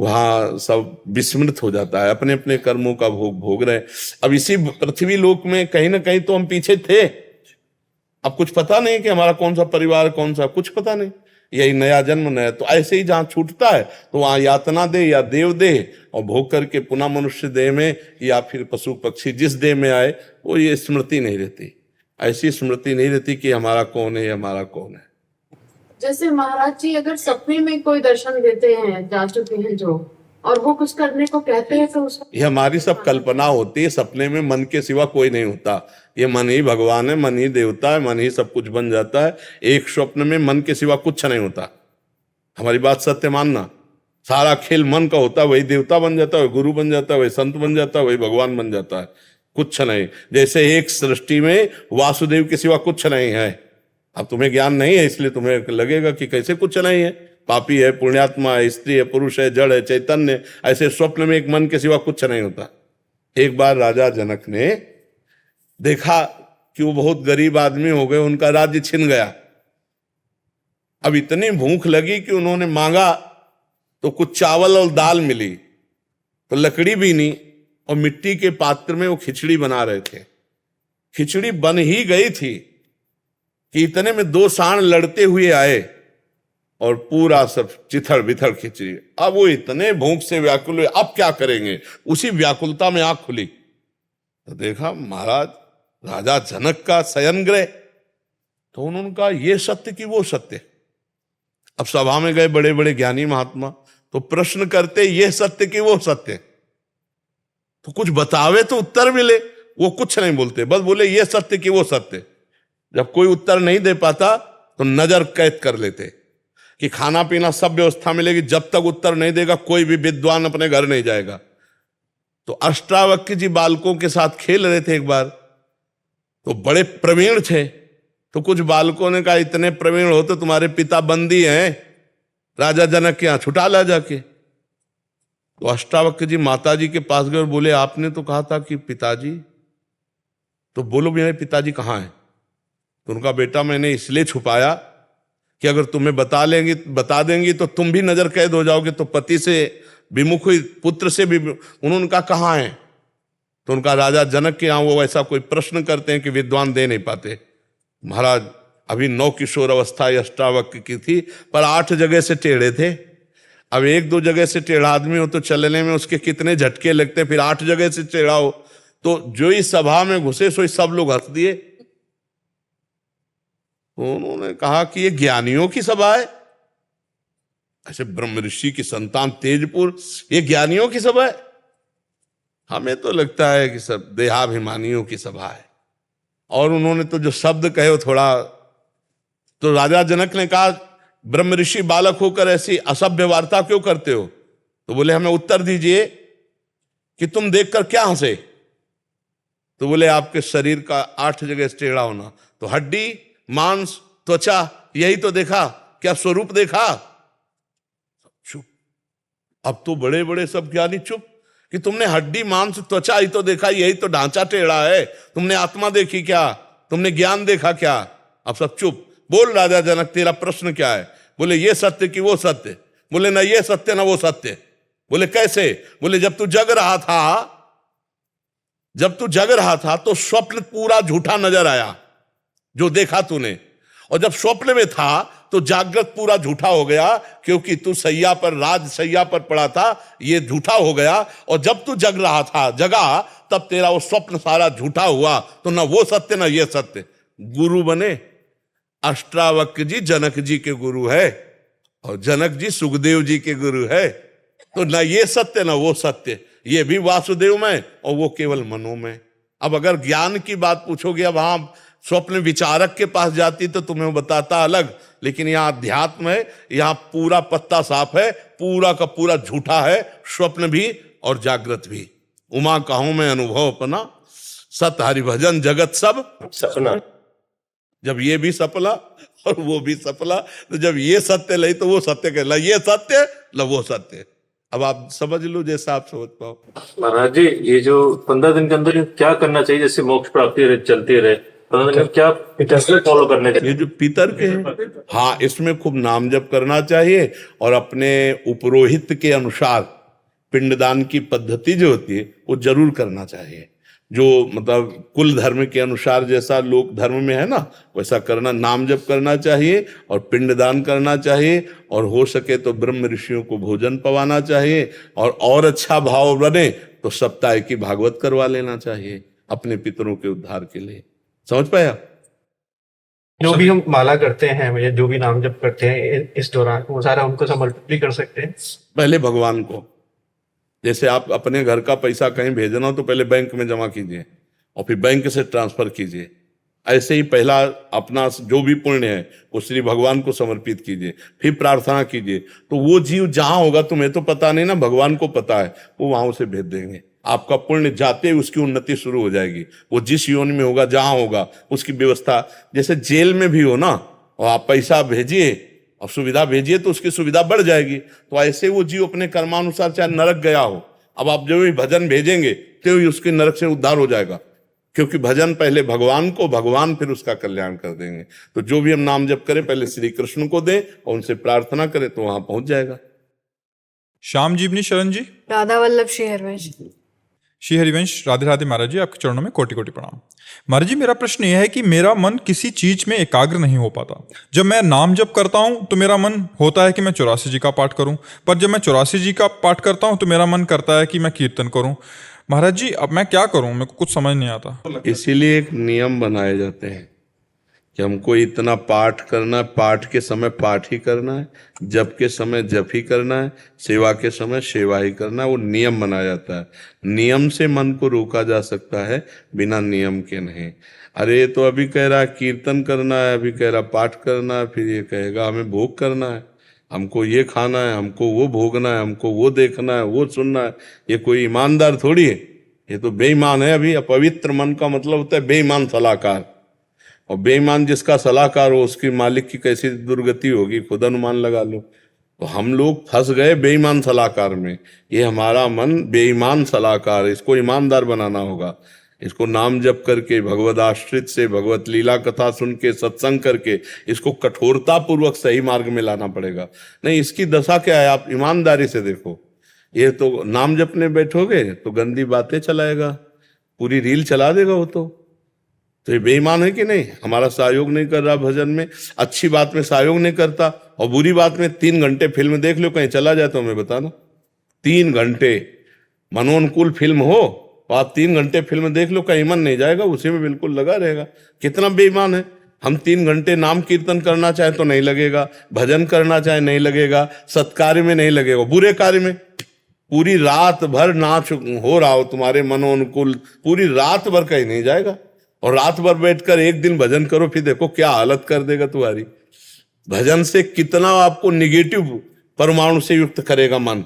वहां सब विस्मृत हो जाता है, अपने अपने कर्मों का भोग भोग रहे। अब इसी पृथ्वी लोक में कहीं ना कहीं तो हम पीछे थे। अब कुछ पता नहीं कि हमारा कौन सा परिवार, कौन सा, कुछ पता नहीं। यही नया जन्म नया, तो ऐसे ही जहां छूटता है तो वहां यातना दे या देव दे, और भोग करके पुनः मनुष्य देह में या फिर पशु पक्षी जिस देह में आए, वो ये स्मृति नहीं रहती, ऐसी स्मृति नहीं रहती कि हमारा कौन है, हमारा कौन है। जैसे महाराज जी अगर सपने में कोई दर्शन देते हैं, जा चुके हैं जो, और वो कुछ करने को कहते हैं तो उसको, ये हमारी सब कल्पना होती है। सपने में मन के सिवा कोई नहीं होता। ये मन ही भगवान है, मन ही देवता है, मन ही सब कुछ बन जाता है। एक स्वप्न में मन के सिवा कुछ नहीं होता। हमारी बात सत्य मानना। सारा खेल मन का होता है, वही देवता बन जाता है, वही गुरु बन जाता है, वही संत बन जाता है, वही भगवान बन जाता है। कुछ नहीं। जैसे एक सृष्टि में वासुदेव के सिवा कुछ नहीं है। अब तुम्हें ज्ञान नहीं है इसलिए तुम्हें लगेगा कि कैसे कुछ नहीं है, पापी है, पुण्यात्मा है, स्त्री है, पुरुष है, जड़ है, चैतन्य। ऐसे स्वप्न में एक मन के सिवा कुछ नहीं होता। एक बार राजा जनक ने देखा कि वो बहुत गरीब आदमी हो गए, उनका राज्य छिन गया। अब इतनी भूख लगी कि उन्होंने मांगा तो कुछ चावल और दाल मिली, तो लकड़ी भी नहीं, और मिट्टी के पात्र में वो खिचड़ी बना रहे थे। खिचड़ी बन ही गई थी कि इतने में दो सांड लड़ते हुए आए और पूरा सब चिथड़ बिथड़ खिचड़ी। अब वो इतने भूख से व्याकुल हुए, अब क्या करेंगे। उसी व्याकुलता में आंख खुली तो देखा महाराज राजा जनक का शयन गृह। तो उन्होंने कहा ये सत्य कि वो सत्य। अब सभा में गए बड़े बड़े ज्ञानी महात्मा, तो प्रश्न करते ये सत्य कि वो सत्य, तो कुछ बतावे तो उत्तर मिले। वो कुछ नहीं बोलते, बस बोले ये सत्य कि वो सत्य। जब कोई उत्तर नहीं दे पाता तो नजर कैद कर लेते कि खाना पीना सब व्यवस्था मिलेगी, जब तक उत्तर नहीं देगा कोई भी विद्वान अपने घर नहीं जाएगा। तो अष्टावक्र जी बालकों के साथ खेल रहे थे एक बार, तो बड़े प्रवीण थे। तो कुछ बालकों ने कहा इतने प्रवीण हो तो तुम्हारे पिता बंदी हैं, राजा जनक के यहां छुटा ला जाके। तो अष्टावक्र जी माता जी के पास गए और बोले आपने तो कहा था कि पिताजी, तो बोलो मेरे पिताजी कहाँ हैं। तो उनका बेटा मैंने इसलिए छुपाया कि अगर तुम्हें बता देंगी तो तुम भी नजर कैद हो जाओगे, तो पति से विमुख हुई, पुत्र से भी। उन्होंने कहा कहाँ हैं। तो उनका राजा जनक के यहाँ वो ऐसा कोई प्रश्न करते हैं कि विद्वान दे नहीं पाते। महाराज अभी 9 किशोर अवस्था अष्टावक्र की थी, पर 8 जगह से टेढ़े थे। अब 1-2 जगह से टेढ़ा आदमी हो तो चलने में उसके कितने झटके लगते, फिर 8 जगह से टेढ़ा हो। तो जो इस सभा में घुसे सो सब लोग हंस दिए। तो उन्होंने कहा कि ये ज्ञानियों की सभा है, ऐसे ब्रह्म ऋषि की संतान तेजपुर, ये ज्ञानियों की सभा है। हमें तो लगता है कि सब देहाभिमानियों की सभा है। और उन्होंने तो जो शब्द कहे वो थोड़ा, तो राजा जनक ने कहा ब्रह्म ऋषि बालक होकर ऐसी असभ्य वार्ता क्यों करते हो। तो बोले हमें उत्तर दीजिए कि तुम देखकर क्या हंसे। तो बोले आपके शरीर का 8 जगह टेढ़ा होना। तो हड्डी, मांस, त्वचा, यही तो देखा, क्या स्वरूप देखा। चुप। अब तो बड़े बड़े सब ज्ञानी चुप कि तुमने हड्डी, मांस, त्वचा ही तो देखा, यही तो ढांचा टेढ़ा है। तुमने आत्मा देखी क्या, तुमने ज्ञान देखा क्या। अब सब चुप। बोल राजा जनक तेरा प्रश्न क्या है। बोले ये सत्य कि वो सत्य। बोले ना ये सत्य ना वो सत्य। बोले कैसे। बोले जब तू जग रहा था तो स्वप्न पूरा झूठा नजर आया जो देखा तूने, और जब स्वप्न में था तो जागृत पूरा झूठा हो गया, क्योंकि तू सैया पर, राज सैया पर पड़ा था, ये झूठा हो गया। और जब तू जगा तब तेरा वो स्वप्न सारा झूठा हुआ। तो ना वो सत्य ना ये सत्य। गुरु बने अष्टावक्र जी जनक जी के गुरु है, और जनक जी सुखदेव जी के गुरु है। तो ना ये सत्य ना वो सत्य, ये भी वासुदेव में और वो केवल मनो में। अब अगर ज्ञान की बात पूछोगे, अब वहां स्वप्न विचारक के पास जाती तो तुम्हें बताता अलग, लेकिन यहाँ अध्यात्म है, यहाँ पूरा पत्ता साफ है, पूरा का पूरा झूठा है, स्वप्न भी और जागृत भी। उमा कहूं मैं अनुभव अपना, सत हरिभजन जगत सब सपना। जब ये भी सपना और वो भी सपना, तो जब ये सत्य लई तो वो सत्य कहला, ये सत्य ल वो सत्य। अब आप समझ लो जैसा आप समझ पाओ। महाराज जी ये जो 15 दिन के अंदर क्या करना चाहिए, जैसे मोक्ष प्राप्ति चलती रहे, 15 दिन क्या फॉलो करने चाहिए। ये जो पितर के हैं, हाँ, इसमें खूब नाम जप करना चाहिए और अपने उपरोहित के अनुसार पिंडदान की पद्धति जो होती है वो जरूर करना चाहिए। जो मतलब कुल धर्म के अनुसार जैसा लोक धर्म में है ना, वैसा करना, नाम जप करना चाहिए और पिंडदान करना चाहिए, और हो सके तो ब्रह्म ऋषियों को भोजन पवाना चाहिए, और अच्छा भाव बने तो सप्ताह की भागवत करवा लेना चाहिए अपने पितरों के उद्धार के लिए। समझ पाया? जो भी हम माला करते हैं या जो भी नाम जप करते हैं इस दौरान, वो सारा उनको समर्पित भी कर सकते हैं। पहले भगवान को, जैसे आप अपने घर का पैसा कहीं भेजना हो तो पहले बैंक में जमा कीजिए और फिर बैंक से ट्रांसफर कीजिए। ऐसे ही पहला अपना जो भी पुण्य है वो श्री भगवान को समर्पित कीजिए, फिर प्रार्थना कीजिए। तो वो जीव जहां होगा, तुम्हें तो पता नहीं ना, भगवान को पता है, वो वहां उसे भेज देंगे। आपका पुण्य जाते ही उसकी उन्नति शुरू हो जाएगी। वो जिस योनि में होगा, जहां होगा, उसकी व्यवस्था, जैसे जेल में भी हो ना, और आप पैसा भेजिए और सुविधा भेजिए तो उसकी सुविधा बढ़ जाएगी। तो ऐसे वो जीव अपने कर्मानुसार चाहे नरक गया हो, अब आप जो भी भजन भेजेंगे तो ही उसके नरक से उद्धार हो जाएगा, क्योंकि भजन पहले भगवान को, भगवान फिर उसका कल्याण कर देंगे। तो जो भी हम नाम जप करें पहले श्री कृष्ण को दें और उनसे प्रार्थना करें तो वहां पहुंच जाएगा। श्याम जीवनी शरण जी। राधा वल्लभ श्री हरिवंश। श्री हरिवंश, राधे राधे महाराज जी, आपके चरणों में कोटि कोटि प्रणाम। महाराज जी, मेरा प्रश्न यह है कि मेरा मन किसी चीज में एकाग्र नहीं हो पाता। जब मैं नाम जप करता हूं तो मेरा मन होता है कि मैं 84 जी का पाठ करूं, पर जब मैं 84 जी का पाठ करता हूं तो मेरा मन करता है कि मैं कीर्तन करूं। महाराज जी, अब मैं क्या करूं? मेरे को कुछ समझ नहीं आता। इसीलिए एक नियम बनाए जाते हैं कि हमको इतना पाठ करना है, पाठ के समय पाठ ही करना है, जप के समय जप ही करना है, सेवा के समय सेवा ही करना है। वो नियम बनाया जाता है। नियम से मन को रोका जा सकता है, बिना नियम के नहीं। अरे तो अभी कह रहा है कीर्तन करना है, अभी कह रहा पाठ करना है, फिर ये कहेगा हमें भोग करना है, हमको ये खाना है, हमको वो भोगना है, हमको वो देखना है, वो सुनना है। ये कोई ईमानदार थोड़ी है, ये तो बेईमान है। अभी अपवित्र मन का मतलब होता है बेईमान सलाहकार, और बेईमान जिसका सलाहकार हो उसकी मालिक की कैसी दुर्गति होगी, खुद अनुमान लगा लो। तो हम लोग फंस गए बेईमान सलाहकार में। ये हमारा मन बेईमान सलाहकार है, इसको ईमानदार बनाना होगा। इसको नाम जप करके, भगवद आश्रित से, भगवत लीला कथा सुन के, सत्संग करके इसको कठोरता पूर्वक सही मार्ग में लाना पड़ेगा। नहीं, इसकी दशा क्या है आप ईमानदारी से देखो। ये तो नाम जपने बैठोगे तो गंदी बातें चलाएगा, पूरी रील चला देगा वो तो ये बेईमान है कि नहीं? हमारा सहयोग नहीं कर रहा भजन में, अच्छी बात में सहयोग नहीं करता, और बुरी बात में 3 घंटे फिल्म देख लो, कहीं चला जाए तो हमें बताना। 3 घंटे मनोनुकूल फिल्म हो तो आप 3 घंटे फिल्म देख लो, कहीं मन नहीं जाएगा, उसी में बिल्कुल लगा रहेगा। कितना बेईमान है। हम 3 घंटे नाम कीर्तन करना चाहे तो नहीं लगेगा, भजन करना चाहे नहीं लगेगा, सत्कार्य में नहीं लगेगा, बुरे कार्य में पूरी रात भर नाच हो रहा हो तुम्हारे मनोनुकूल, पूरी रात भर कहीं नहीं जाएगा। और रात भर बैठकर एक दिन भजन करो, फिर देखो क्या हालत कर देगा तुम्हारी। भजन से कितना आपको निगेटिव परमाणु से युक्त करेगा मन।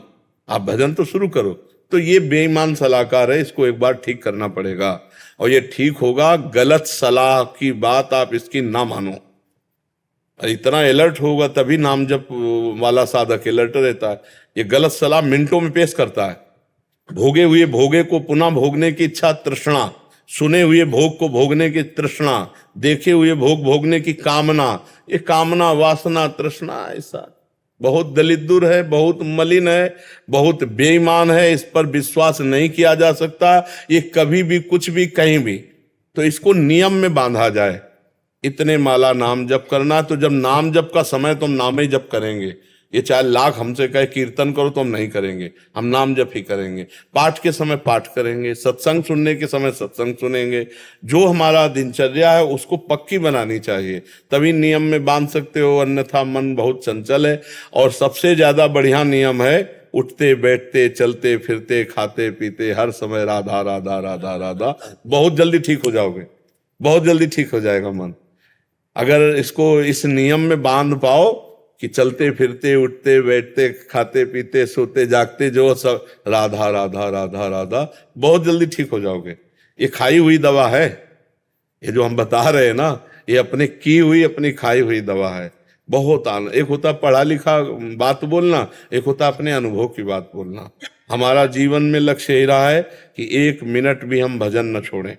आप भजन तो शुरू करो। तो ये बेईमान सलाहकार है, इसको एक बार ठीक करना पड़ेगा, और ये ठीक होगा। गलत सलाह की बात आप इसकी ना मानो। इतना अलर्ट होगा तभी नाम जप वाला साधक अलर्ट रहता है। ये गलत सलाह मिनटों में पेश करता है। भोगे हुए भोगे को पुनः भोगने की इच्छा, तृष्णा, सुने हुए भोग को भोगने की तृष्णा, देखे हुए भोग भोगने की कामना, ये कामना, वासना, तृष्णा ऐसा बहुत दलिद्दुर है, बहुत मलिन है, बहुत बेईमान है। इस पर विश्वास नहीं किया जा सकता, ये कभी भी कुछ भी कहीं भी। तो इसको नियम में बांधा जाए। इतने माला नाम जप करना, तो जब नाम जप का समय तो हम नाम ही जप करेंगे। ये चाहे लाख हमसे कहे कीर्तन करो तो हम नहीं करेंगे, हम नाम जप ही करेंगे। पाठ के समय पाठ करेंगे, सत्संग सुनने के समय सत्संग सुनेंगे। जो हमारा दिनचर्या है उसको पक्की बनानी चाहिए, तभी नियम में बांध सकते हो, अन्यथा मन बहुत चंचल है। और सबसे ज्यादा बढ़िया नियम है उठते बैठते चलते फिरते खाते पीते हर समय राधा राधा राधा राधा। बहुत जल्दी ठीक हो जाओगे, बहुत जल्दी ठीक हो जाएगा मन। अगर इसको इस नियम में बांध पाओ कि चलते फिरते उठते बैठते खाते पीते सोते जागते जो सब राधा राधा राधा राधा, बहुत जल्दी ठीक हो जाओगे। ये खाई हुई दवा है, ये जो हम बता रहे हैं ना, ये अपने की हुई अपनी खाई हुई दवा है। बहुत आनंद। एक होता पढ़ा लिखा बात बोलना, एक होता अपने अनुभव की बात बोलना। हमारा जीवन में लक्ष्य यही रहा है कि 1 मिनट भी हम भजन न छोड़ें।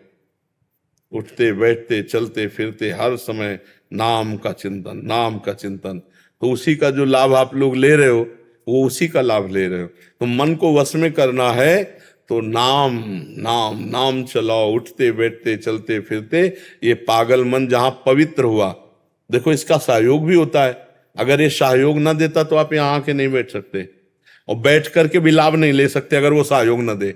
उठते बैठते चलते फिरते हर समय नाम का चिंतन, नाम का चिंतन। तो उसी का जो लाभ आप लोग ले रहे हो, वो उसी का लाभ ले रहे हो। तो मन को वश में करना है तो नाम नाम नाम चलाओ, उठते बैठते चलते फिरते। ये पागल मन जहां पवित्र हुआ, देखो इसका सहयोग भी होता है। अगर ये सहयोग ना देता तो आप यहाँ आके नहीं बैठ सकते, और बैठ करके भी लाभ नहीं ले सकते अगर वो सहयोग ना दे,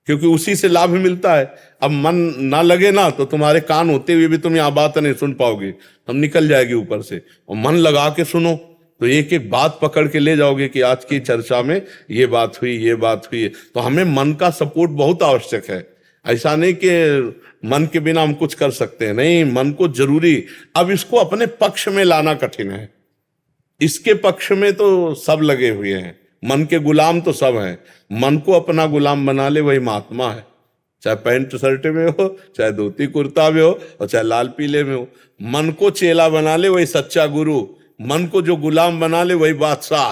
क्योंकि उसी से लाभ मिलता है। अब मन ना लगे ना तो तुम्हारे कान होते हुए भी तुम यहाँ बात नहीं सुन पाओगे, हम निकल जाएगी ऊपर से। और मन लगा के सुनो तो एक एक बात पकड़ के ले जाओगे कि आज की चर्चा में ये बात हुई, ये बात हुई। तो हमें मन का सपोर्ट बहुत आवश्यक है। ऐसा नहीं कि मन के बिना हम कुछ कर सकते हैं, नहीं, मन को जरूरी। अब इसको अपने पक्ष में लाना कठिन है, इसके पक्ष में तो सब लगे हुए हैं, मन के गुलाम तो सब हैं। मन को अपना गुलाम बना ले वही महात्मा है, चाहे पैंट शर्ट में हो, चाहे धोती कुर्ता में हो, और चाहे लाल पीले में हो। मन को चेला बना ले वही सच्चा गुरु, मन को जो गुलाम बना ले वही बादशाह।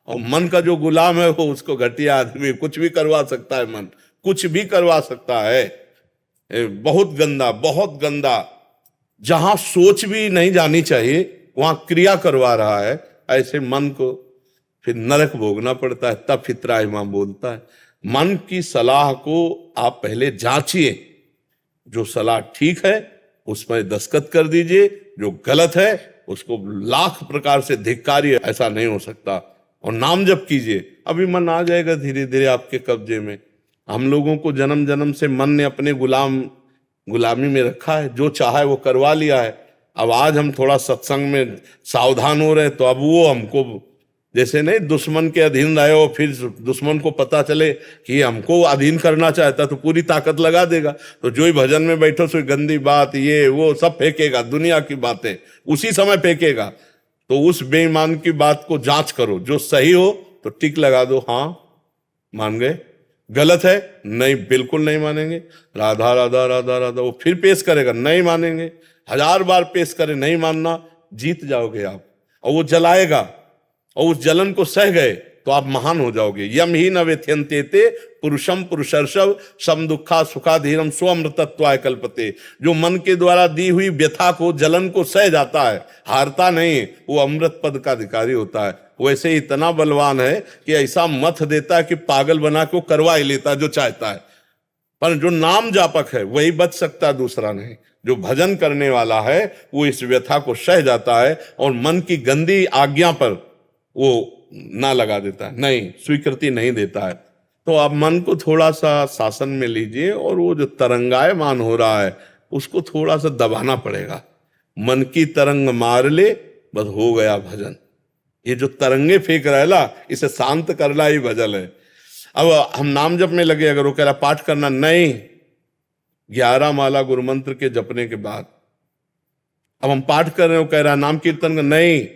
और मन का जो गुलाम है वो उसको घटिया आदमी, कुछ भी करवा सकता है, मन कुछ भी करवा सकता है। बहुत गंदा, बहुत गंदा। जहां सोच भी नहीं जानी चाहिए वहां क्रिया करवा रहा है। ऐसे मन को फिर नरक भोगना पड़ता है। तब फितरा इमाम बोलता है, मन की सलाह को आप पहले जांचिए, जो सलाह ठीक है उसमें दस्तखत कर दीजिए, जो गलत है उसको लाख प्रकार से धिक्कारिए। ऐसा नहीं हो सकता। और नाम जप कीजिए, अभी मन आ जाएगा धीरे धीरे आपके कब्जे में। हम लोगों को जन्म जन्म से मन ने अपने गुलामी में रखा है, जो चाहा है वो करवा लिया है। अब आज हम थोड़ा सत्संग में सावधान हो रहे हैं तो अब वो हमको, जैसे नहीं दुश्मन के अधीन रहे हो, फिर दुश्मन को पता चले कि हमको अधीन करना चाहता तो पूरी ताकत लगा देगा। तो जो ही भजन में बैठो सो गंदी बात ये वो सब फेंकेगा, दुनिया की बातें उसी समय फेंकेगा। तो उस बेईमान की बात को जांच करो, जो सही हो तो टिक लगा दो, हाँ मान गए। गलत है नहीं, बिल्कुल नहीं मानेंगे। राधा राधा राधा राधा, वो फिर पेश करेगा, नहीं मानेंगे। 1000 बार पेश करे, नहीं मानना, जीत जाओगे आप। और वो जलाएगा, और उस जलन को सह गए तो आप महान हो जाओगे। यम ही न व्यथ्यन्ते ते पुरुषम पुरुषर्षव सम दुखा सुखाधीरम स्वअमृतत्वाय कल्पते। जो मन के द्वारा दी हुई व्यथा को, जलन को सह जाता है, हारता नहीं, वो अमृत पद का अधिकारी होता है। वैसे इतना बलवान है कि ऐसा मत देता है कि पागल बना के करवा ही लेता है जो चाहता है। पर जो नाम जापक है वही बच सकता है, दूसरा नहीं। जो भजन करने वाला है वो इस व्यथा को सह जाता है और मन की गंदी आज्ञा पर वो ना लगा देता है, नहीं, स्वीकृति नहीं देता है। तो आप मन को थोड़ा सा शासन में लीजिए, और वो जो तरंगायमान हो रहा है उसको थोड़ा सा दबाना पड़ेगा। मन की तरंग मार ले, बस हो गया भजन। ये जो तरंगे फेंक रहा है ना, इसे शांत करना ही भजन है। अब हम नाम जप में लगे, अगर वो कह रहा पाठ करना, नहीं, 11 माला गुरु मंत्र के जपने के बाद अब हम पाठ कर रहे हो, कह रहा नाम कीर्तन का, नहीं,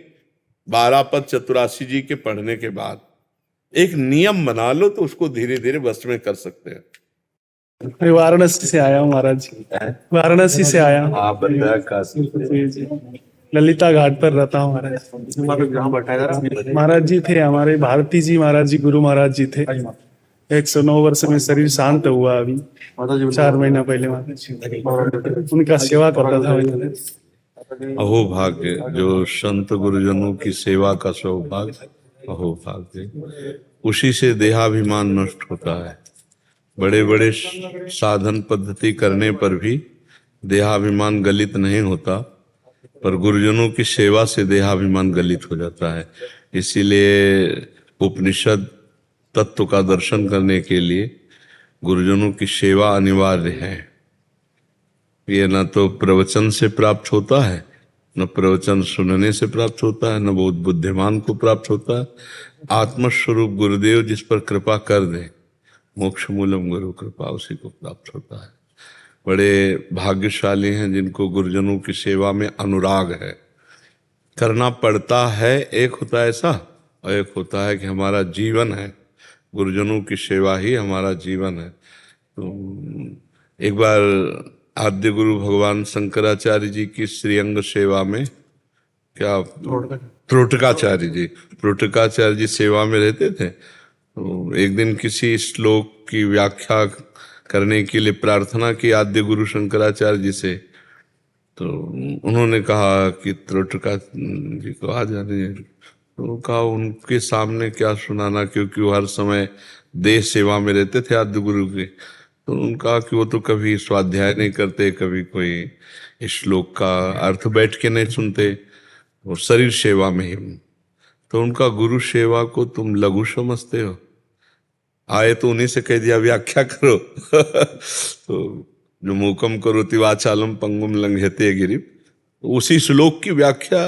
12 पद चतुरासी जी के पढ़ने के बाद एक नियम बना लो तो उसको धीरे धीरे बस में कर सकते हैं। मैं वाराणसी से आया हूँ महाराज जी, वाराणसी से आया हूँ। आप जी जी, ललिता घाट पर रहता हूँ महाराज। महाराज जी थे हमारे, भारती जी महाराज जी, गुरु महाराज जी थे। 109 वर्ष में शरीर शांत हुआ, अभी 4 महीना पहले महाराज जी उनका सेवा करता था। अहो भाग्य, जो संत गुरुजनों की सेवा का सौभाग्य, अहो भाग्य। उसी से देहाभिमान नष्ट होता है। बड़े बड़े साधन पद्धति करने पर भी देहाभिमान गलित नहीं होता, पर गुरुजनों की सेवा से देहाभिमान गलित हो जाता है। इसीलिए उपनिषद तत्व का दर्शन करने के लिए गुरुजनों की सेवा अनिवार्य है। ये न तो प्रवचन से प्राप्त होता है, न प्रवचन सुनने से प्राप्त होता है, न बहुत बुद्धिमान को प्राप्त होता है। आत्मस्वरूप गुरुदेव जिस पर कृपा कर दे, मोक्ष मूलम गुरु कृपा, उसी को प्राप्त होता है। बड़े भाग्यशाली हैं जिनको गुरुजनों की सेवा में अनुराग है। करना पड़ता है, एक होता है ऐसा, और एक होता है कि हमारा जीवन है, गुरुजनों की सेवा ही हमारा जीवन है। तो एक बार आद्य गुरु भगवान शंकराचार्य जी की श्रीअंग सेवा में, क्या त्रोटकाचार्य जी सेवा में रहते थे। तो एक दिन किसी श्लोक की व्याख्या करने के लिए प्रार्थना की आद्य गुरु शंकराचार्य जी से। तो उन्होंने कहा कि त्रोटका जी को आ जाने, तो कहा उनके सामने क्या सुनाना, क्योंकि वो हर समय देश सेवा में रहते थे आद्य गुरु के। तो उनका कि वो तो कभी स्वाध्याय नहीं करते, कभी कोई श्लोक का अर्थ बैठ के नहीं सुनते, और शरीर सेवा में ही। तो उनका गुरु सेवा को तुम लघु समझते हो? आए तो उन्हीं से कह दिया व्याख्या करो। तो जो मूकम करोति वाचालम पंगुम लंघयते गिरि, उसी श्लोक की व्याख्या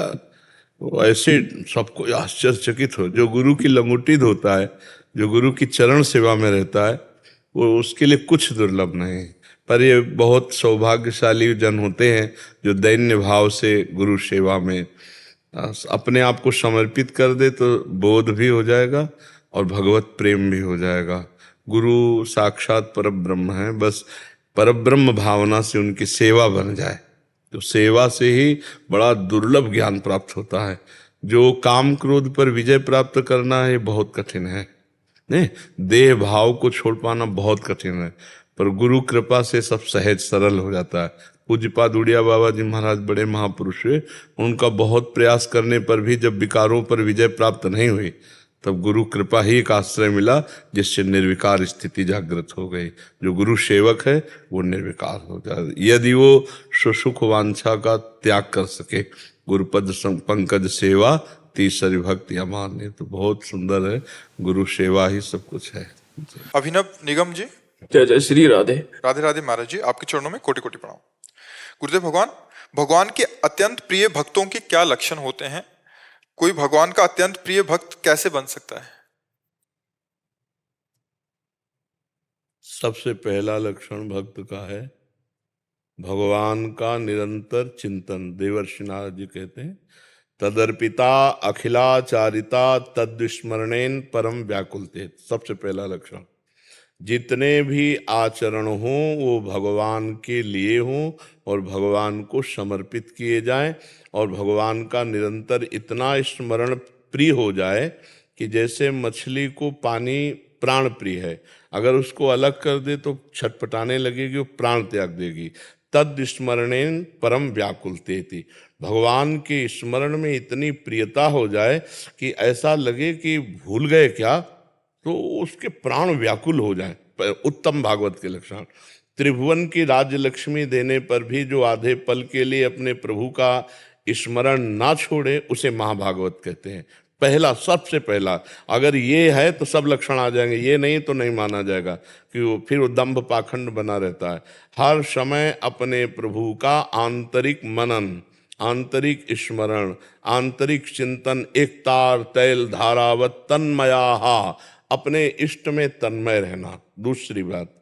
वो ऐसे सबको आश्चर्यचकित हो। जो गुरु की लंगोटी धोता है, जो गुरु की चरण सेवा में रहता है, वो उसके लिए कुछ दुर्लभ नहीं। पर ये बहुत सौभाग्यशाली जन होते हैं जो दैन्य भाव से गुरु सेवा में अपने आप को समर्पित कर दे, तो बोध भी हो जाएगा और भगवत प्रेम भी हो जाएगा। गुरु साक्षात परब्रह्म है, बस परब्रह्म भावना से उनकी सेवा बन जाए तो सेवा से ही बड़ा दुर्लभ ज्ञान प्राप्त होता है। जो काम क्रोध पर विजय प्राप्त करना है बहुत कठिन है, नहीं, देह भाव को छोड़ पाना बहुत कठिन है, पर गुरु कृपा से सब सहज सरल हो जाता है। पूज्यपाद उड़िया बाबा जी महाराज बड़े महापुरुष हुए, उनका बहुत प्रयास करने पर भी जब विकारों पर विजय प्राप्त नहीं हुई, तब गुरु कृपा ही एक आश्रय मिला जिससे निर्विकार स्थिति जागृत हो गई। जो गुरु सेवक है वो निर्विकार हो जाए, यदि वो सुसुख वांछा का त्याग कर सके। गुरुपद पंकज सेवा तीसरी भक्ति अमान्य। तो बहुत सुंदर है, गुरु सेवा ही सब कुछ है। अभिनव निगम जी। जय जय श्री राधे। राधे राधे महाराज जी, आपके चरणों में कोटि कोटि प्रणाम। गुरुदेव भगवान, भगवान के अत्यंत प्रिय भक्तों के क्या लक्षण होते हैं? कोई भगवान का अत्यंत प्रिय भक्त कैसे बन सकता है? सबसे पहला लक्षण भक्त का है भगवान का निरंतर चिंतन। देवर्षि नारद जी कहते हैं तदर्पिता अखिलाचारिता तद्विस्मरणेन परम व्याकुलते। सबसे पहला लक्षण, जितने भी आचरण हों वो भगवान के लिए हों और भगवान को समर्पित किए जाएं, और भगवान का निरंतर इतना स्मरण प्रिय हो जाए कि जैसे मछली को पानी प्राण प्रिय है, अगर उसको अलग कर दे तो छटपटाने लगेगी, वो प्राण त्याग देगी। तद स्मरणेन परम व्याकुलतेति, भगवान के स्मरण में इतनी प्रियता हो जाए कि ऐसा लगे कि भूल गए क्या, तो उसके प्राण व्याकुल हो जाए। उत्तम भागवत के लक्षण। त्रिभुवन की राज्य लक्ष्मी देने पर भी जो आधे पल के लिए अपने प्रभु का स्मरण ना छोड़े उसे महाभागवत कहते हैं। पहला, सबसे पहला, अगर ये है तो सब लक्षण आ जाएंगे, ये नहीं तो नहीं माना जाएगा, कि वो फिर वो दंभ पाखंड बना रहता है। हर समय अपने प्रभु का आंतरिक मनन, आंतरिक स्मरण, आंतरिक चिंतन, एक तार तैल धारावत तन्मयाहा, अपने इष्ट में तन्मय रहना। दूसरी बात,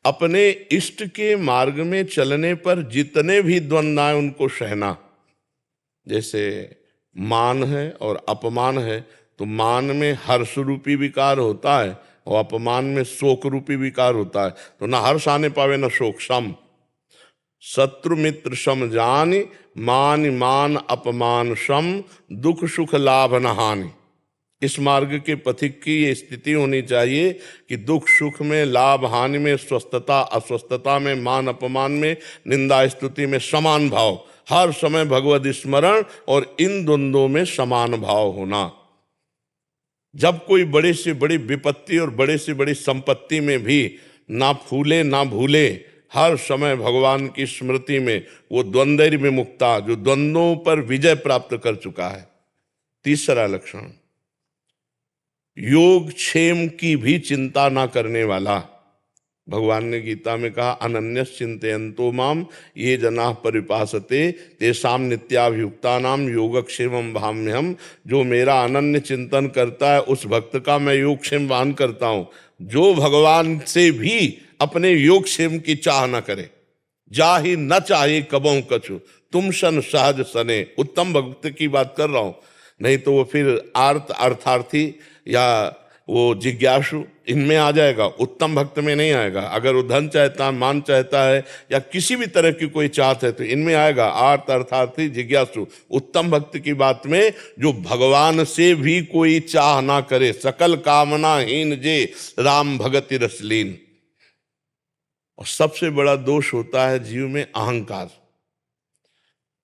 अपने इष्ट के मार्ग में चलने पर जितने भी द्वंद्व आए उनको सहना। जैसे मान है और अपमान है, तो मान में हर्ष रूपी विकार होता है और अपमान में शोक रूपी विकार होता है। तो ना हर्ष आने पावे ना शोक। सम शत्रु मित्र सम जानि, मान मान अपमान सम, दुख सुख लाभ न हानि। इस मार्ग के पथिक की ये स्थिति होनी चाहिए कि दुख सुख में, लाभ हानि में, स्वस्थता अस्वस्थता में, मान अपमान में, निंदा स्तुति में समान भाव, हर समय भगवत स्मरण और इन द्वंद्वों में समान भाव होना। जब कोई बड़े से बड़ी विपत्ति और बड़े से बड़ी संपत्ति में भी ना फूले ना भूले, हर समय भगवान की स्मृति में, वो द्वंद्व विमुक्ता, जो द्वंद्वों पर विजय प्राप्त कर चुका है। तीसरा लक्षण, योग क्षेम की भी चिंता ना करने वाला। भगवान ने गीता में कहा अनन्यस चिंतयन्तो माम ये जनाः परिपासते तेषां नित्याभियुक्तानां योगक्षेमं भाम्यहम्। जो मेरा अनन्य चिंतन करता है उस भक्त का मैं योगक्षेम वाहन करता हूँ। जो भगवान से भी अपने योगक्षेम की चाह न करे, जाहि न चाहे कबहु कछु, तुम सन सहज सने। उत्तम भक्त की बात कर रहा हूँ, नहीं तो वो फिर अर्थार्थी या वो जिज्ञासु इनमें आ जाएगा, उत्तम भक्त में नहीं आएगा। अगर वो धन चाहता है, मान चाहता है या किसी भी तरह की कोई चाहत है तो इनमें आएगा, अर्थार्थी जिज्ञासु। उत्तम भक्त की बात में जो भगवान से भी कोई चाह ना करे, सकल कामना हीन जे राम भगति रसलीन। और सबसे बड़ा दोष होता है जीव में अहंकार।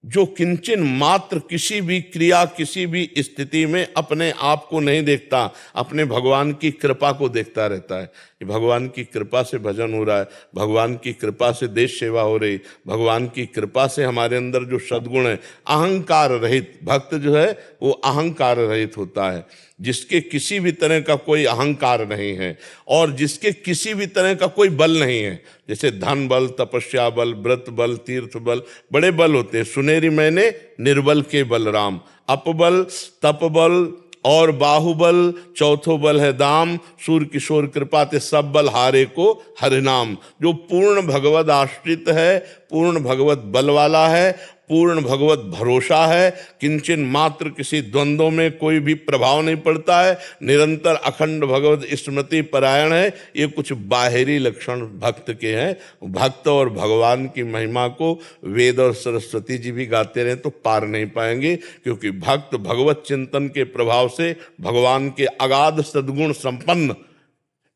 जो किंचन मात्र किसी भी क्रिया, किसी भी स्थिति में अपने आप को नहीं देखता, अपने भगवान की कृपा को देखता रहता है कि भगवान की कृपा से भजन हो रहा है, भगवान की कृपा से देश सेवा हो रही, भगवान की कृपा से हमारे अंदर जो सद्गुण है, अहंकार रहित भक्त जो है वो अहंकार रहित होता है, जिसके किसी भी तरह का कोई अहंकार नहीं है और जिसके किसी भी तरह का कोई बल नहीं है। जैसे धन बल, तपस्या बल, व्रत बल, तीर्थ बल, बड़े बल होते हैं। सुनेरी मैंने निर्बल के बलराम, अपबल, तपबल और बाहुबल, चौथो बल है दाम, सूर किशोर कृपा ते सब बल हारे को हरिनाम। जो पूर्ण भगवत आश्रित है, पूर्ण भगवत बल वाला है, पूर्ण भगवत भरोसा है, किंचन मात्र किसी द्वंद्वों में कोई भी प्रभाव नहीं पड़ता है, निरंतर अखंड भगवत स्मृति परायण है, ये कुछ बाहरी लक्षण भक्त के हैं। भक्त और भगवान की महिमा को वेद और सरस्वती जी भी गाते रहे तो पार नहीं पाएंगे, क्योंकि भक्त भगवत चिंतन के प्रभाव से भगवान के अगाध सद्गुण संपन्न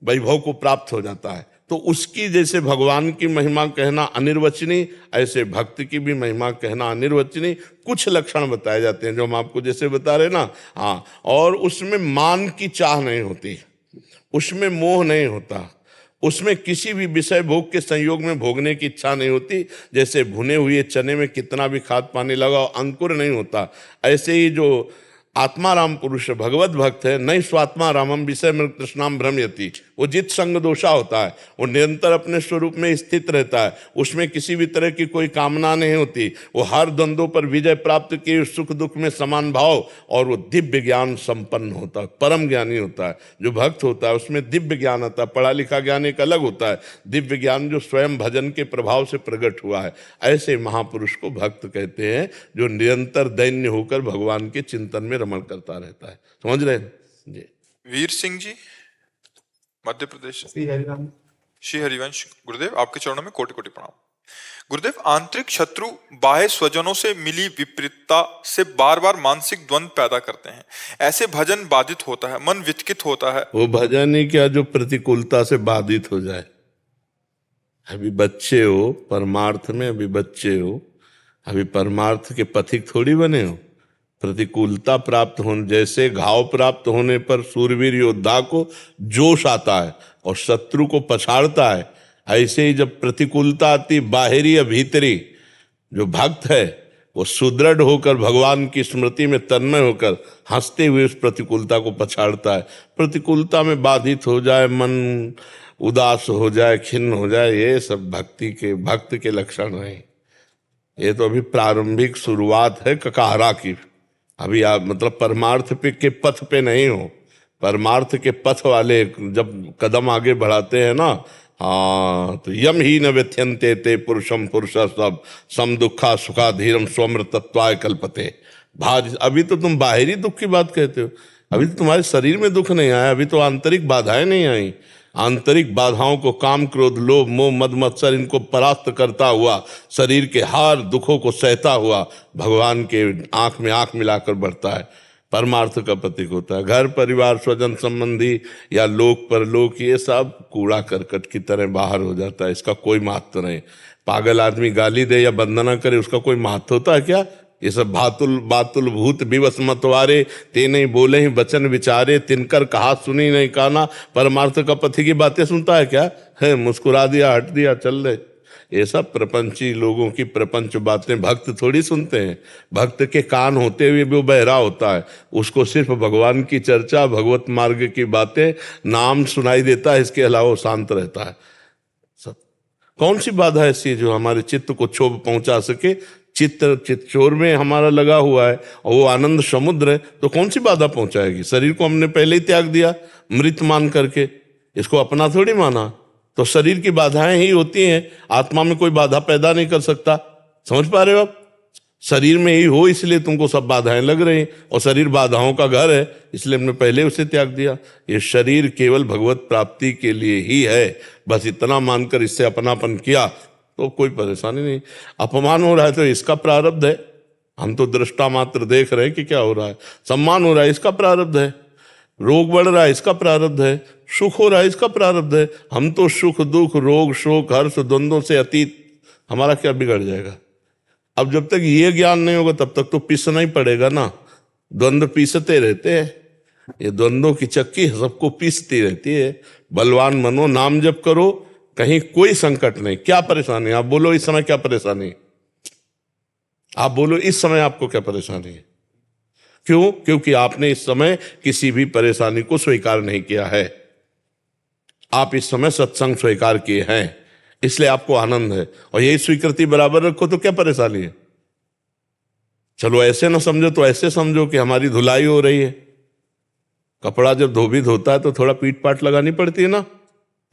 वैभव को प्राप्त हो जाता है। तो उसकी जैसे भगवान की महिमा कहना अनिर्वचनीय, ऐसे भक्त की भी महिमा कहना अनिर्वचनीय। कुछ लक्षण बताए जाते हैं जो हम आपको जैसे बता रहे ना, हाँ, और उसमें मान की चाह नहीं होती, उसमें मोह नहीं होता, उसमें किसी भी विषय भोग के संयोग में भोगने की इच्छा नहीं होती। जैसे भुने हुए चने में कितना भी खाद पानी लगाओ अंकुर नहीं होता, ऐसे ही जो आत्माराम पुरुष भगवत भक्त है, नहीं स्वात्मा रामम विषय में कृष्णाम भ्रमयति, वो जित संग दोषा होता है, वो निरंतर अपने स्वरूप में स्थित रहता है, उसमें किसी भी तरह की कोई कामना नहीं होती, वो हर द्वंद्वों पर विजय प्राप्त किए, सुख दुख में समान भाव, और वो दिव्य ज्ञान संपन्न होता है, परम ज्ञानी होता है। जो भक्त होता है उसमें दिव्य ज्ञान आता है, पढ़ा लिखा ज्ञान एक अलग होता है, दिव्य ज्ञान जो स्वयं भजन के प्रभाव से प्रकट हुआ है। ऐसे महापुरुष को भक्त कहते हैं, जो निरंतर दैन्य होकर भगवान के चिंतन में रमण करता रहता है। समझ रहे हैं जी। वीर सिंह जी, मध्य प्रदेश। श्री हरिराम। श्री हरिवंश गुरुदेव, आपके चरणों में कोटि कोटि प्रणाम। गुरुदेव, आंतरिक शत्रु बाह्य स्वजनों से मिली विपरीतता से बार बार मानसिक द्वंद पैदा करते हैं, ऐसे भजन बाधित होता है, मन विचकित होता है। वो भजन ही क्या जो प्रतिकूलता से बाधित हो जाए। अभी बच्चे हो परमार्थ में, अभी बच्चे हो, अभी परमार्थ के पथिक थोड़ी बने हो। प्रतिकूलता प्राप्त होने, जैसे घाव प्राप्त होने पर सूरवीर योद्धा को जोश आता है और शत्रु को पछाड़ता है, ऐसे ही जब प्रतिकूलता आती बाहरी या भीतरी, जो भक्त है वो सुदृढ़ होकर भगवान की स्मृति में तन्मय होकर हंसते हुए उस प्रतिकूलता को पछाड़ता है। प्रतिकूलता में बाधित हो जाए, मन उदास हो जाए, खिन्न हो जाए, ये सब भक्त के लक्षण नहीं। ये तो अभी प्रारंभिक शुरुआत है ककाहरा की। अभी आप मतलब परमार्थ के पथ पे नहीं हो। परमार्थ के पथ वाले जब कदम आगे बढ़ाते हैं ना, हाँ, तो यम ही न व्यथ्यन्ते ते पुरुषम पुरुष सब सम दुखा सुखा धीरम स्वमृतत्वाय कल्पते भाज। अभी तो तुम बाहरी दुख की बात कहते हो, अभी तो तुम्हारे शरीर में दुख नहीं आया, अभी तो आंतरिक बाधाएं नहीं आई। आंतरिक बाधाओं को काम क्रोध लोभ मोह मद मत्सर इनको परास्त करता हुआ, शरीर के हर दुखों को सहता हुआ भगवान के आंख में आंख मिलाकर बढ़ता है, परमार्थ का प्रतीक होता है। घर परिवार स्वजन संबंधी या लोक परलोक ये सब कूड़ा करकट की तरह बाहर हो जाता है, इसका कोई महत्व नहीं। पागल आदमी गाली दे या वंदना करे, उसका कोई महत्व होता है क्या? ये सब बातुल भूत विवश मतवारे, ते नहीं बोले ही वचन विचारे, तिनकर कहा सुनी नहीं काना। परमार्थ का पथी की बातें सुनता है क्या? है मुस्कुरा दिया, हट दिया, चल रहे। ये सब प्रपंची लोगों की प्रपंच बातें भक्त थोड़ी सुनते हैं। भक्त के कान होते हुए भी वो बहरा होता है, उसको सिर्फ भगवान की चर्चा, भगवत मार्ग की बातें, नाम सुनाई देता है, इसके अलावा वो शांत रहता है। सब कौन सी बाधा ऐसी जो हमारे चित्त को क्षोभ पहुंचा सके? चित्तचोर में हमारा लगा हुआ है और वो आनंद समुद्र है, तो कौन सी बाधा पहुंचाएगी? शरीर को हमने पहले ही त्याग दिया मृत मान करके, इसको अपना थोड़ी माना। तो शरीर की बाधाएं ही होती हैं, आत्मा में कोई बाधा पैदा नहीं कर सकता। समझ पा रहे हो आप? शरीर में ही हो इसलिए तुमको सब बाधाएं लग रही, और शरीर बाधाओं का घर है, इसलिए हमने पहले उसे त्याग दिया। ये शरीर केवल भगवत प्राप्ति के लिए ही है, बस इतना मानकर इससे अपनापन किया तो कोई परेशानी नहीं। अपमान हो रहा है तो इसका प्रारब्ध है, हम तो दृष्टा मात्र देख रहे हैं कि क्या हो रहा है। सम्मान हो रहा है, इसका प्रारब्ध है। रोग बढ़ रहा है, इसका प्रारब्ध है। सुख हो रहा है, इसका प्रारब्ध है। हम तो सुख दुख रोग शोक हर्ष द्वंद्वों से अतीत, हमारा क्या बिगड़ जाएगा? अब जब तक ये ज्ञान नहीं होगा तब तक तो पीसना ही पड़ेगा ना। द्वंद्व पीसते रहते हैं, ये द्वंद्वों की चक्की सबको पीसती रहती है। बलवान मनो, नाम जप करो, कहीं कोई संकट नहीं। क्या परेशानी? आप बोलो इस समय क्या परेशानी? आप बोलो इस समय आपको क्या परेशानी है? क्यों? क्योंकि आपने इस समय किसी भी परेशानी को स्वीकार नहीं किया है। आप इस समय सत्संग स्वीकार किए हैं, इसलिए आपको आनंद है। और यही स्वीकृति बराबर रखो तो क्या परेशानी है? चलो ऐसे ना समझो तो ऐसे समझो कि हमारी धुलाई हो रही है। कपड़ा जब धोबी धोता है तो थोड़ा पीट पाट लगानी पड़ती है ना।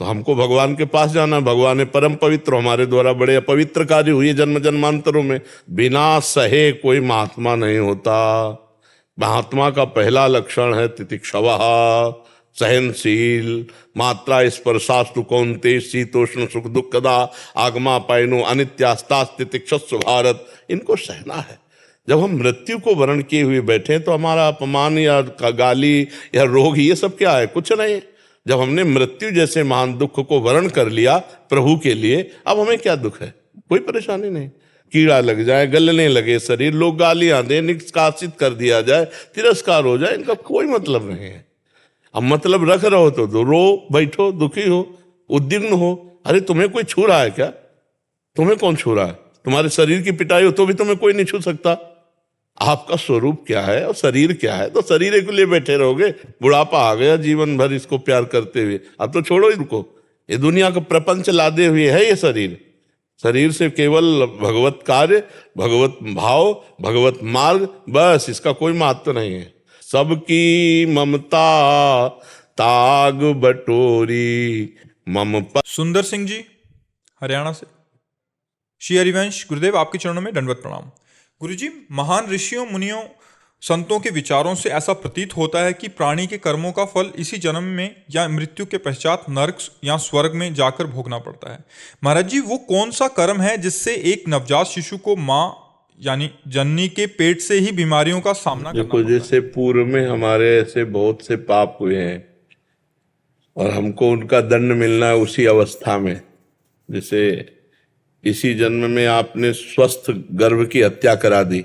तो हमको भगवान के पास जाना, भगवान है परम पवित्र, हमारे द्वारा बड़े अपवित्र कार्य हुए जन्म जन्मांतरों में। बिना सहे कोई महात्मा नहीं होता। महात्मा का पहला लक्षण है तितिक्षवः, सहनशील। मात्रा स्पर्शास्तु कौन्ते शीतोष्ण सुख दुखदा आगमा पायनो अनित्यास्तास तितिक्षस्व भारत। इनको सहना है। जब हम मृत्यु को वर्ण किए हुए बैठे तो हमारा अपमान या गाली या रोग ये सब क्या है? कुछ नहीं। जब हमने मृत्यु जैसे महान दुख को वर्ण कर लिया प्रभु के लिए, अब हमें क्या दुख है? कोई परेशानी नहीं। कीड़ा लग जाए, गलने लगे शरीर, लोग गालियां दें, निष्कासित कर दिया जाए, तिरस्कार हो जाए, इनका कोई मतलब नहीं है। अब मतलब रख रहो तो रो बैठो, दुखी हो, उद्विग्न हो। अरे तुम्हें कोई छू रहा है क्या? तुम्हें कौन छू रहा है? तुम्हारे शरीर की पिटाई हो तो भी तुम्हें कोई नहीं छू सकता। आपका स्वरूप क्या है और शरीर क्या है? तो शरीर के लिए बैठे रहोगे। बुढ़ापा आ गया, जीवन भर इसको प्यार करते हुए, अब तो छोड़ो इनको। ये दुनिया का प्रपंच लादे हुए है ये शरीर। शरीर से केवल भगवत कार्य, भगवत भाव, भगवत मार्ग, बस इसका कोई महत्व नहीं है। सबकी ममता ताग बटोरी मम पर। सुंदर सिंह जी हरियाणा से। श्री हरिवंश गुरुदेव, आपके चरणों में दंडवत प्रणाम। गुरुजी, महान ऋषियों मुनियों संतों के विचारों से ऐसा प्रतीत होता है कि प्राणी के कर्मों का फल इसी जन्म में या मृत्यु के पश्चात नरक या स्वर्ग में जाकर भोगना पड़ता है। महाराज जी, वो कौन सा कर्म है जिससे एक नवजात शिशु को माँ यानी जननी के पेट से ही बीमारियों का सामना करना पड़ता है? जैसे पूर्व में हमारे ऐसे बहुत से पाप हुए हैं और हमको उनका दंड मिलना है उसी अवस्था में। जैसे इसी जन्म में आपने स्वस्थ गर्भ की हत्या करा दी।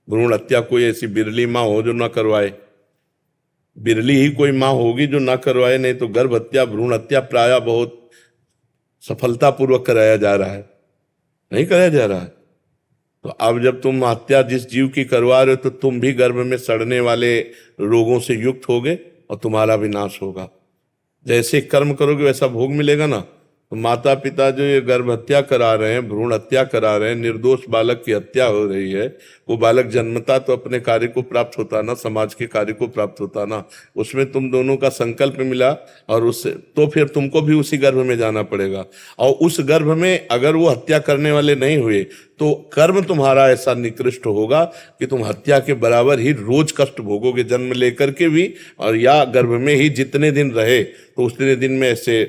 भ्रूण हत्या कोई ऐसी बिरली माँ हो जो ना करवाए? बिरली ही कोई माँ होगी जो ना करवाए, नहीं तो गर्भ हत्या, भ्रूण हत्या प्रायः बहुत सफलतापूर्वक कराया जा रहा है। नहीं कराया जा रहा है। तो अब जब तुम हत्या जिस जीव की करवा रहे हो तो तुम भी गर्भ में सड़ने वाले रोगों से युक्त होगे और तुम्हारा विनाश होगा। जैसे कर्म करोगे वैसा भोग मिलेगा ना। तो माता पिता जो ये गर्भ हत्या करा रहे हैं, भ्रूण हत्या करा रहे हैं, निर्दोष बालक की हत्या हो रही है, वो बालक जन्मता तो अपने कार्य को प्राप्त होता ना, समाज के कार्य को प्राप्त होता ना। उसमें तुम दोनों का संकल्प मिला और उससे तो फिर तुमको भी उसी गर्भ में जाना पड़ेगा। और उस गर्भ में अगर वो हत्या करने वाले नहीं हुए तो कर्म तुम्हारा ऐसा निकृष्ट होगा कि तुम हत्या के बराबर ही रोज कष्ट भोगोगे जन्म लेकर के भी, और या गर्भ में ही जितने दिन रहे तो उतने दिन में ऐसे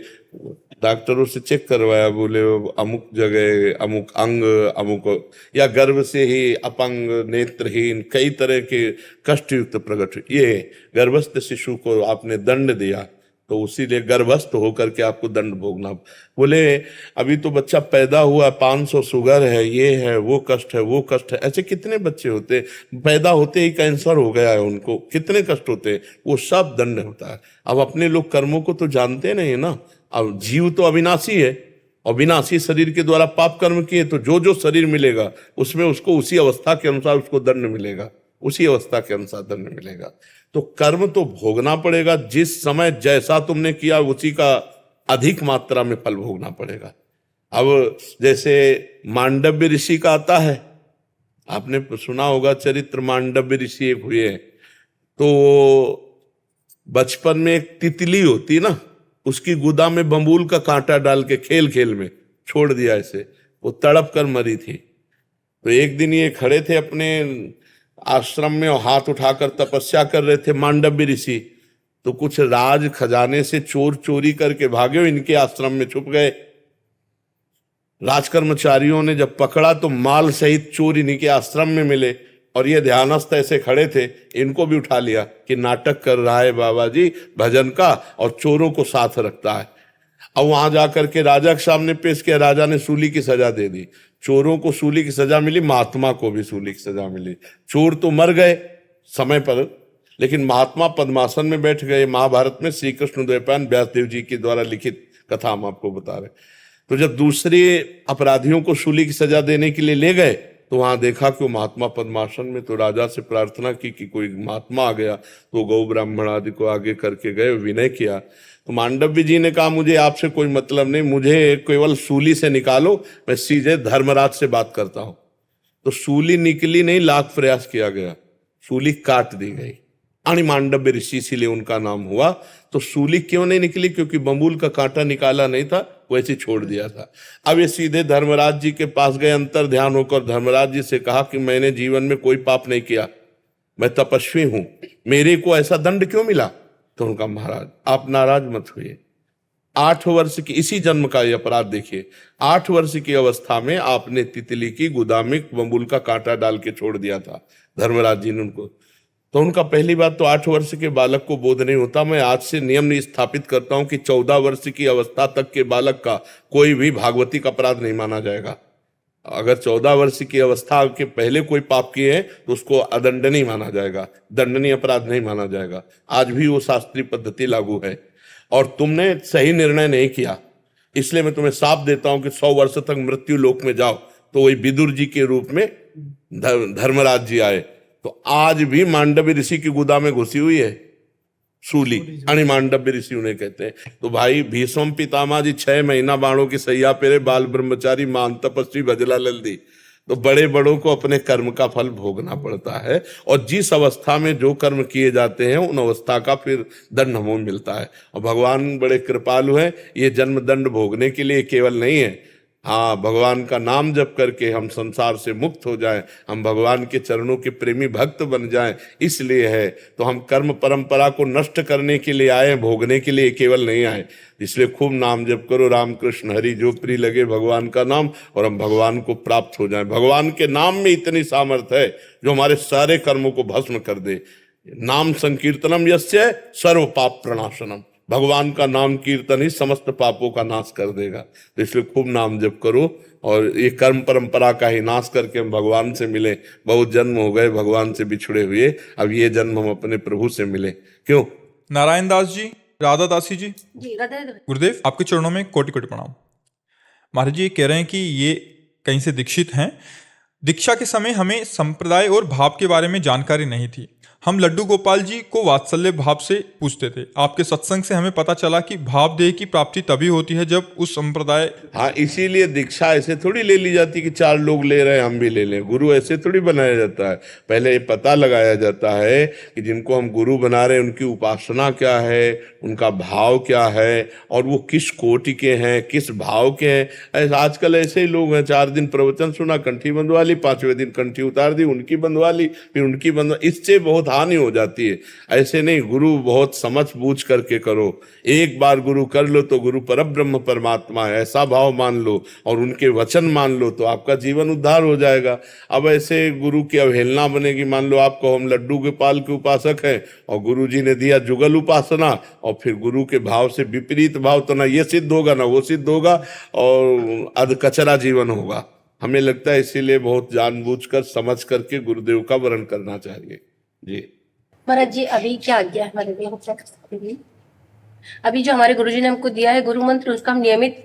डॉक्टरों से चेक करवाया, बोले अमुक जगह अमुक अंग अमुक, या गर्भ से ही अपंग, नेत्रहीन, कई तरह के कष्ट युक्त प्रकट। ये गर्भस्थ शिशु को आपने दंड दिया तो उसी लिए गर्भस्थ होकर के आपको दंड भोगना। बोले अभी तो बच्चा पैदा हुआ, 500 शुगर है, ये है, वो कष्ट है, वो कष्ट है। ऐसे कितने बच्चे होते पैदा होते ही कैंसर हो गया है उनको, कितने कष्ट होते, वो सब दंड होता है। अब अपने लोग कर्मों को तो जानते नहीं ना। अब जीव तो अविनाशी है और विनाशी शरीर के द्वारा पाप कर्म किए तो जो जो शरीर मिलेगा उसमें उसको उसी अवस्था के अनुसार उसको दंड मिलेगा, उसी अवस्था के अनुसार दंड मिलेगा। तो कर्म तो भोगना पड़ेगा, जिस समय जैसा तुमने किया उसी का अधिक मात्रा में फल भोगना पड़ेगा। अब जैसे मांडव्य ऋषि का आता है, आपने सुना होगा चरित्र, मांडव्य ऋषि एक हुए हैं। तो बचपन में एक तितली होती ना, उसकी गुदा में बम्बूल का कांटा डाल के खेल खेल में छोड़ दिया, ऐसे वो तड़प कर मरी थी। तो एक दिन ये खड़े थे अपने आश्रम में और हाथ उठाकर तपस्या कर रहे थे मांडव्य ऋषि। तो कुछ राज खजाने से चोर चोरी करके भागे और इनके आश्रम में छुप गए। राजकर्मचारियों ने जब पकड़ा तो माल सहित चोर इन्हीं के आश्रम में मिले और ये ध्यानस्थ ऐसे खड़े थे, इनको भी उठा लिया कि नाटक कर रहा है बाबा जी भजन का और चोरों को साथ रखता है। अब वहां जाकर के राजा के सामने पेश किया, राजा ने सूली की सजा दे दी। चोरों को सूली की सजा मिली, महात्मा को भी सूली की सजा मिली। चोर तो मर गए समय पर, लेकिन महात्मा पद्मासन में बैठ गए। महाभारत में श्री कृष्ण द्वैपायन व्यासदेव जी के द्वारा लिखित कथा हम आपको बता रहे। तो जब दूसरे अपराधियों को सूली की सजा देने के लिए ले गए तो वहां देखा कि वो महात्मा पद्मासन में, तो राजा से प्रार्थना की कि कोई महात्मा आ गया। तो गौ ब्राह्मण आदि को आगे करके गए, विनय किया। तो मांडव्य जी ने कहा मुझे आपसे कोई मतलब नहीं, मुझे केवल सूली से निकालो, मैं सीधे धर्मराज से बात करता हूं। तो सूली निकली नहीं, लाख प्रयास किया गया, सूली काट दी गई। आणि मांडव्य ऋषि, इसीलिए उनका नाम हुआ। तो सूली क्यों नहीं निकली? क्योंकि बंबूल का कांटा निकाला नहीं था, वैसे छोड़ दिया था। अब ये सीधे धर्मराज जी के पास गए, अंतर ध्यान होकर धर्मराज जी से कहा कि मैंने जीवन में कोई पाप नहीं किया, मैं तपस्वी हूं, मेरे को ऐसा दंड क्यों मिला? तो उनका महाराज आप नाराज मत हुए, 8 वर्ष की, इसी जन्म का ये अपराध देखिए, 8 वर्ष की अवस्था में आपने तितली की गोदाम में बंबूल का कांटा डाल के छोड़ दिया था। धर्मराज जी ने उनको, तो उनका पहली बात तो 8 वर्ष के बालक को बोध नहीं होता। मैं आज से नियम स्थापित करता हूं कि 14 वर्ष की अवस्था तक के बालक का कोई भी भागवतिक अपराध नहीं माना जाएगा। अगर 14 वर्ष की अवस्था के पहले कोई पाप किए हैं तो उसको अदंडनीय माना जाएगा, दंडनीय अपराध नहीं माना जाएगा। आज भी वो शास्त्रीय पद्धति लागू है और तुमने सही निर्णय नहीं किया, इसलिए मैं तुम्हें साफ देता हूं कि 100 वर्ष तक मृत्यु लोक में जाओ। तो वही विदुर जी के रूप में धर्मराज जी आए। तो आज भी मांडव्य ऋषि की गुदा में घुसी हुई है सूली, आणि मांडव्य ऋषि उन्हें कहते हैं। तो भाई भीष्म पितामह जी 6 महीना बाणों की सैया पेरे, बाल ब्रह्मचारी, मान तपस्वी, भजला लल्दी। तो बड़े बड़ों को अपने कर्म का फल भोगना पड़ता है, और जिस अवस्था में जो कर्म किए जाते हैं उन अवस्था का फिर दंड हमें मिलता है। और भगवान बड़े कृपालु हैं, ये जन्म दंड भोगने के लिए केवल नहीं है। हाँ, भगवान का नाम जप करके हम संसार से मुक्त हो जाएं, हम भगवान के चरणों के प्रेमी भक्त बन जाएं, इसलिए है। तो हम कर्म परंपरा को नष्ट करने के लिए आए, भोगने के लिए केवल नहीं आए। इसलिए खूब नाम जप करो, राम कृष्ण हरि जो प्रिय लगे भगवान का नाम, और हम भगवान को प्राप्त हो जाएं। भगवान के नाम में इतनी सामर्थ्य है जो हमारे सारे कर्मों को भस्म कर दे। नाम संकीर्तनम यस्य सर्व पाप प्रणाशनम, भगवान का नाम कीर्तन ही समस्त पापों का नाश कर देगा। तो इसलिए खूब नाम जप करो, और ये कर्म परंपरा का ही नाश करके हम भगवान से मिले। बहुत जन्म हो गए भगवान से बिछड़े हुए, अब ये जन्म हम अपने प्रभु से मिले। क्यों? नारायण दास जी, राधा दासी जी, राधे गुरुदेव आपके चरणों में कोटि कोटि प्रणाम। महाराज जी ये कह रहे हैं कि ये कहीं से दीक्षित हैं। दीक्षा के समय हमें संप्रदाय और भाव के बारे में जानकारी नहीं थी। हम लड्डू गोपाल जी को वात्सल्य भाव से पूछते थे। आपके सत्संग से हमें पता चला कि भाव देह की प्राप्ति तभी होती है जब उस संप्रदाय। हाँ, इसीलिए दीक्षा ऐसे थोड़ी ले ली जाती कि 4 लोग ले रहे हैं हम भी ले लें। गुरु ऐसे थोड़ी बनाया जाता है। पहले ये पता लगाया जाता है कि जिनको हम गुरु बना रहे हैं उनकी उपासना क्या है, उनका भाव क्या है, और वो किस कोटि के हैं, किस भाव के हैं। ऐसा आजकल ऐसे ही लोग हैं, 4 दिन प्रवचन सुना, कंठी बंधवा ली, 5वें दिन कंठी उतार दी, उनकी बंधवा ली, फिर उनकी बंधवा। इससे बहुत हानि हो जाती है। ऐसे नहीं, गुरु बहुत समझ बूझ करके करो। एक बार गुरु कर लो तो गुरु परब्रह्म परमात्मा है, ऐसा भाव मान लो और उनके वचन मान लो तो आपका जीवन उद्धार हो जाएगा। अब ऐसे गुरु की अवहेलना बनेगी। मान लो आपको हम लड्डू गोपाल के उपासक हैं और गुरु जी ने दिया जुगल उपासना, और फिर गुरु के भाव से विपरीत भाव, तो ना ये सिद्ध होगा ना वो सिद्ध होगा, और अधकचरा जीवन होगा। हमें लगता है इसीलिए बहुत जानबूझकर समझ करके गुरुदेव का वर्ण करना चाहिए। जी महाराज जी, अभी क्या आज्ञा है हमारे लिए, हम क्या कर सकते हैं? अभी जो हमारे गुरुजी ने हमको दिया है गुरु मंत्र, उसका हम नियमित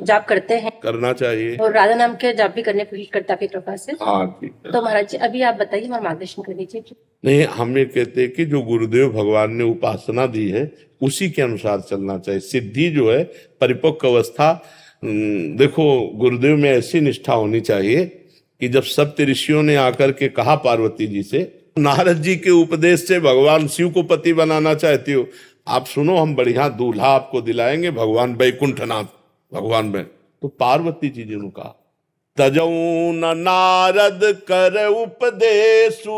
जाप करते हैं, करना चाहिए, और राधा नाम के जाप भी करने की कोशिश करता है कृपा से। हाँ ठीक है। तो महाराज जी अभी आप बताइए, हमारा मार्गदर्शन कर दीजिए। नहीं, हम ये कहते हैं कि जो गुरुदेव भगवान ने उपासना दी है उसी के अनुसार चलना चाहिए। सिद्धि जो है, परिपक्व अवस्था, देखो गुरुदेव में ऐसी निष्ठा होनी चाहिए कि जब सप्त ऋषियों ने आकर के कहा पार्वती जी से, नारद जी के उपदेश से भगवान शिव को पति बनाना चाहती हो, आप सुनो हम बढ़िया दूल्हा आपको दिलाएंगे, भगवान बैकुंठनाथ भगवान में। तो पार्वती जी ने कहा, तजऊ न नारद कर उपदेशु,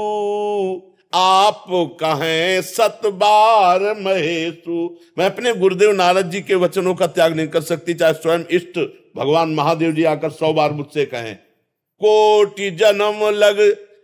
आप कहें 7 बार महेशु। मैं अपने गुरुदेव नारद जी के वचनों का त्याग नहीं कर सकती, चाहे स्वयं इष्ट भगवान महादेव जी आकर 100 बार मुझसे कहें। कोटि जन्म लग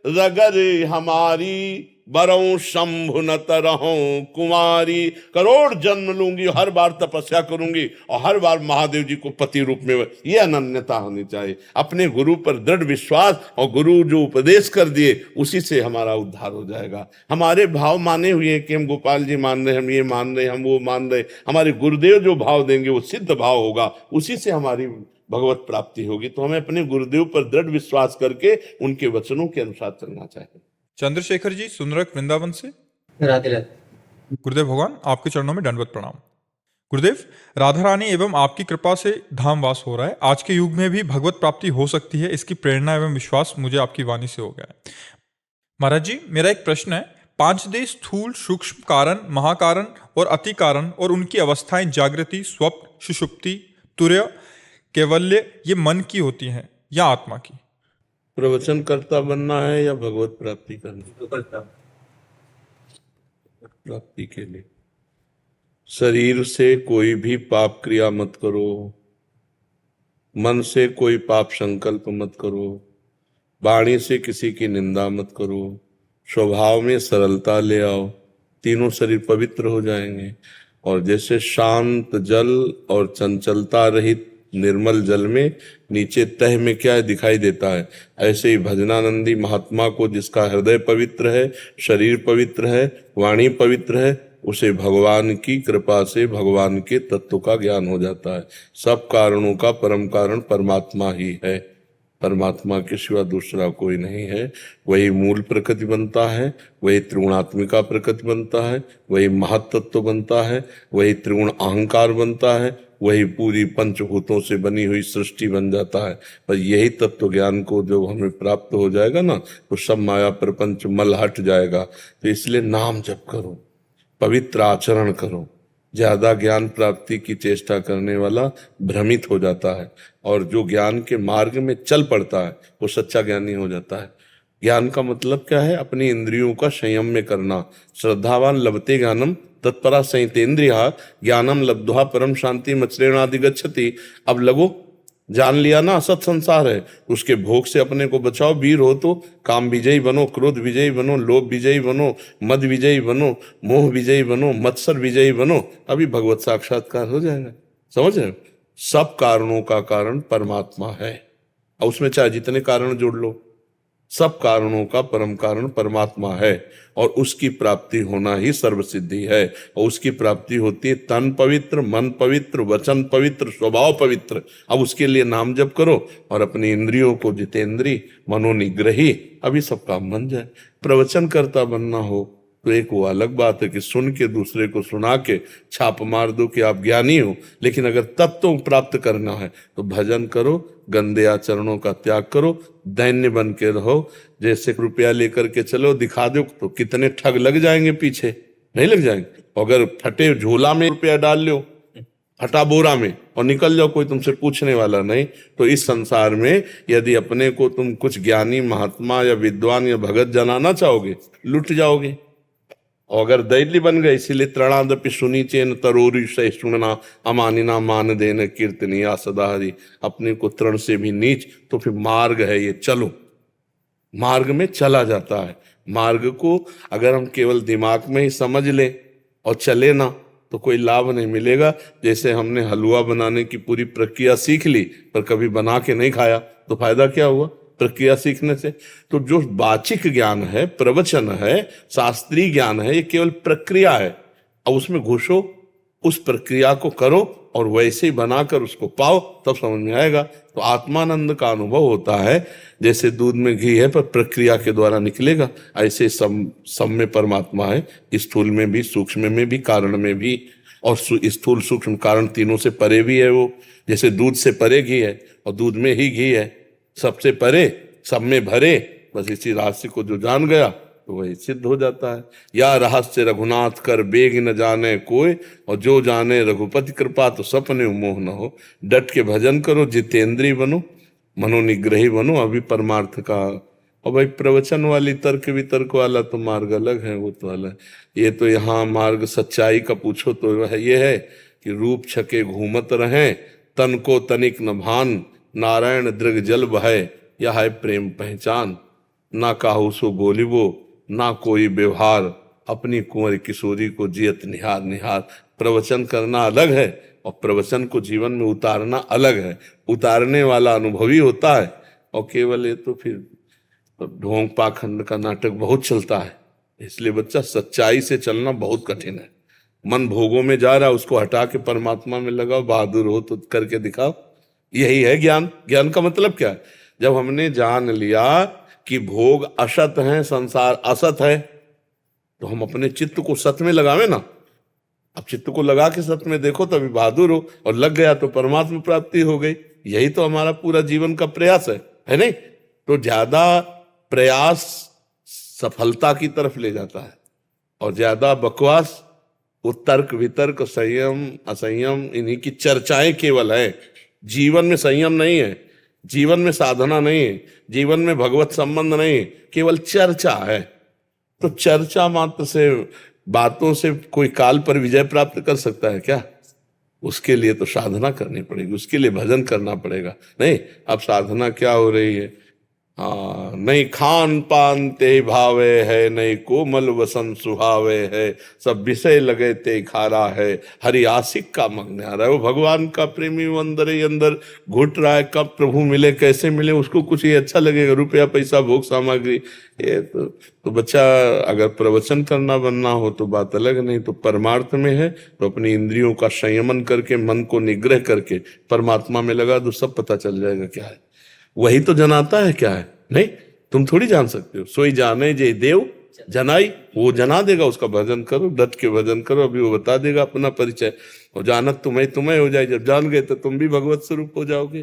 रगर हमारी, बरऊं शंभु न तरहूं कुमारी, करोड़ जन्म लूंगी, हर बार तपस्या करूंगी और हर बार महादेव जी को पति रूप में। ये अनन्यता होनी चाहिए, अपने गुरु पर दृढ़ विश्वास, और गुरु जो उपदेश कर दिए उसी से हमारा उद्धार हो जाएगा। हमारे भाव माने हुए हैं कि हम गोपाल जी मान रहे, हम ये मान रहे, हम वो मान रहे, हमारे गुरुदेव जो भाव देंगे वो सिद्ध भाव होगा, उसी से हमारी भगवत प्राप्ति होगी। तो हमें अपने गुरुदेव पर दृढ़ विश्वास करके उनके वचनों के अनुसार चलना चाहिए। चंद्रशेखर जी सुंदरक वृंदावन से। राधे राधे। गुरुदेव भगवान, आपके चरणों में दंडवत प्रणाम। गुरुदेव, राधा रानी एवं आपकी कृपा से धामवास हो रहा है। आज के युग में भी भगवत प्राप्ति हो सकती है, इसकी प्रेरणा एवं विश्वास मुझे आपकी वाणी से हो गया है। महाराज जी, मेरा एक प्रश्न है। 5 देश स्थूल, सूक्ष्म कारण, महाकारण और अति कारण, और उनकी अवस्थाएं जागृति, स्वप्न, सुषुप्ति, तुर्य, कैवल्य, ये मन की होती हैं या आत्मा की? प्रवचन करता बनना है या भगवत प्राप्ति करनी? प्राप्ति के लिए शरीर से कोई भी पाप क्रिया मत करो, मन से कोई पाप संकल्प मत करो, वाणी से किसी की निंदा मत करो, स्वभाव में सरलता ले आओ, तीनों शरीर पवित्र हो जाएंगे। और जैसे शांत जल और चंचलता रहित निर्मल जल में नीचे तह में क्या दिखाई देता है, ऐसे ही भजनानंदी महात्मा को जिसका हृदय पवित्र है, शरीर पवित्र है, वाणी पवित्र है, उसे भगवान की कृपा से भगवान के तत्व का ज्ञान हो जाता है। सब कारणों का परम कारण परमात्मा ही है, परमात्मा के सिवा दूसरा कोई नहीं है। वही मूल प्रकृति बनता है, वही त्रिगुणात्मिका प्रकृति बनता है, वही महत्तत्व बनता है, वही त्रिगुण अहंकार बनता है, वही पूरी पंचभूतों से बनी हुई सृष्टि बन जाता है। पर यही तत्व ज्ञान को जो हमें प्राप्त हो जाएगा ना, तो सब माया प्रपंच मल हट जाएगा। तो इसलिए नाम जप करो, पवित्र आचरण करो। ज्यादा ज्ञान प्राप्ति की चेष्टा करने वाला भ्रमित हो जाता है, और जो ज्ञान के मार्ग में चल पड़ता है वो सच्चा ज्ञानी हो जाता है। ज्ञान का मतलब क्या है? अपनी इंद्रियों का संयम में करना। श्रद्धावान लभते ज्ञानम तत्परा संयतेन्द्रिया ज्ञानम लब्ध्वा परम शांति मच्रेणाधिगच्छति। अब लगो, जान लिया ना असत संसार है, उसके भोग से अपने को बचाओ। वीर हो तो काम विजयी बनो, क्रोध विजयी बनो, लोभ विजयी बनो, मद विजयी बनो, मोह विजयी बनो, मत्सर विजयी बनो। अभी भगवत साक्षात्कार हो जाएगा। समझ रहे हो? सब कारणों का कारण परमात्मा है, और उसमें चाहे जितने कारण जोड़ लो, सब कारणों का परम कारण परमात्मा है, और उसकी प्राप्ति होना ही सर्वसिद्धि है। और उसकी प्राप्ति होती है तन पवित्र, मन पवित्र, वचन पवित्र, स्वभाव पवित्र। अब उसके लिए नाम जप करो और अपनी इंद्रियों को जितेंद्री मनोनिग्रही अभी सब काम बन जाए। प्रवचन करता बनना हो तो एक वो अलग बात है कि सुन के दूसरे को सुना के छाप मार दो कि आप ज्ञानी हो, लेकिन अगर तत्व प्राप्त करना है तो भजन करो, गंदे आचरणों का त्याग करो, दैन्य बन के रहो। जैसे रुपया लेकर के चलो, दिखा दो तो कितने ठग लग जाएंगे पीछे, नहीं लग जाएंगे? अगर फटे झोला में रुपया डाल लो, फटा बोरा में, और निकल जाओ, कोई तुमसे पूछने वाला नहीं। तो इस संसार में यदि अपने को तुम कुछ ज्ञानी महात्मा या विद्वान या भगत जनाना चाहोगे, लुट जाओगे। और अगर दैली बन गए, इसीलिए त्रणादपि सुनी चेन तरोरी से सुनना अमानिना मान देन कीर्तनिया सदा हरि। अपने को तृण से भी नीच, तो फिर मार्ग है ये, चलो, मार्ग में चला जाता है। मार्ग को अगर हम केवल दिमाग में ही समझ लें और चले ना, तो कोई लाभ नहीं मिलेगा। जैसे हमने हलवा बनाने की पूरी प्रक्रिया सीख ली पर कभी बना के नहीं खाया, तो फायदा क्या हुआ प्रक्रिया सीखने से? तो जो वाचिक ज्ञान है, प्रवचन है, शास्त्रीय ज्ञान है, ये केवल प्रक्रिया है। अब उसमें घुसो, उस प्रक्रिया को करो और वैसे ही बनाकर उसको पाओ, तब समझ में आएगा। तो आत्मानंद का अनुभव होता है जैसे दूध में घी है पर प्रक्रिया के द्वारा निकलेगा, ऐसे सब में परमात्मा है। स्थूल में भी, सूक्ष्म में भी, कारण में भी। और स्थूल सूक्ष्म कारण तीनों से परे भी है वो। जैसे दूध से परे घी है और दूध में ही घी है, सबसे परे, सब में भरे। बस इसी रहस्य को जो जान गया तो वही सिद्ध हो जाता है। या रहस्य रघुनाथ कर बेग न जाने कोई, और जो जाने रघुपति कृपा तो सपने मोह न हो। डट के भजन करो, जितेंद्री बनो, मनोनिग्रही बनो। अभी परमार्थ का, और भाई प्रवचन वाली तर्क वितर्क वाला तो मार्ग अलग है, वो तो अलग। ये तो यहाँ मार्ग सच्चाई का पूछो तो ये है कि रूप छके घूमत रहें, तन को तनिक न भान, नारायण दृग जल बहे, यह है प्रेम पहचान। ना काहू सो बोलिबो, ना कोई व्यवहार, अपनी कुंवर किशोरी को जियत निहार निहार। प्रवचन करना अलग है और प्रवचन को जीवन में उतारना अलग है। उतारने वाला अनुभवी होता है और केवल ये तो फिर ढोंग पाखंड का नाटक बहुत चलता है। इसलिए बच्चा सच्चाई से चलना बहुत कठिन है। मन भोगों में जा रहा है, उसको हटा के परमात्मा में लगाओ, बहादुर हो तो करके दिखाओ। यही है ज्ञान। ज्ञान का मतलब क्या है? जब हमने जान लिया कि भोग असत है, संसार असत है, तो हम अपने चित्त को सत में लगावे ना। अब चित्त को लगा के सत में देखो तभी बहादुर हो, और लग गया तो परमात्मा प्राप्ति हो गई। यही तो हमारा पूरा जीवन का प्रयास है नहीं? तो ज्यादा प्रयास सफलता की तरफ ले जाता है और ज्यादा बकवास वो तर्क वितर्क संयम असंयम इन्हीं की चर्चाएं केवल है। जीवन में संयम नहीं है, जीवन में साधना नहीं है, जीवन में भगवत संबंध नहीं है, केवल चर्चा है। तो चर्चा मात्र से, बातों से कोई काल पर विजय प्राप्त कर सकता है क्या? उसके लिए तो साधना करनी पड़ेगी, उसके लिए भजन करना पड़ेगा। नहीं, अब साधना क्या हो रही है? नहीं खान पान ते भावे है, नहीं कोमल वसन सुहावे है, सब विषय लगे ते खारा है, हरि आशिक का मग्न है। वो भगवान का प्रेमी वो अंदर ही अंदर घुट रहा है। कब प्रभु मिले, कैसे मिले, उसको कुछ ये अच्छा लगेगा, रुपया पैसा भोग सामग्री। ये तो बच्चा अगर प्रवचन करना बनना हो तो बात अलग, नहीं तो परमार्थ में है तो अपनी इंद्रियों का संयमन करके, मन को निग्रह करके परमात्मा में लगा दो, सब पता चल जाएगा क्या है। वही तो जनाता है क्या है। नहीं, तुम थोड़ी जान सकते हो। सोई जाने जे देव जनाई, वो जना देगा। उसका भजन करो, डट के भजन करो, अभी वो बता देगा अपना परिचय। और जानत तुम्हें हो जाए, जब जान गए तो तुम भी भगवत स्वरूप हो जाओगे।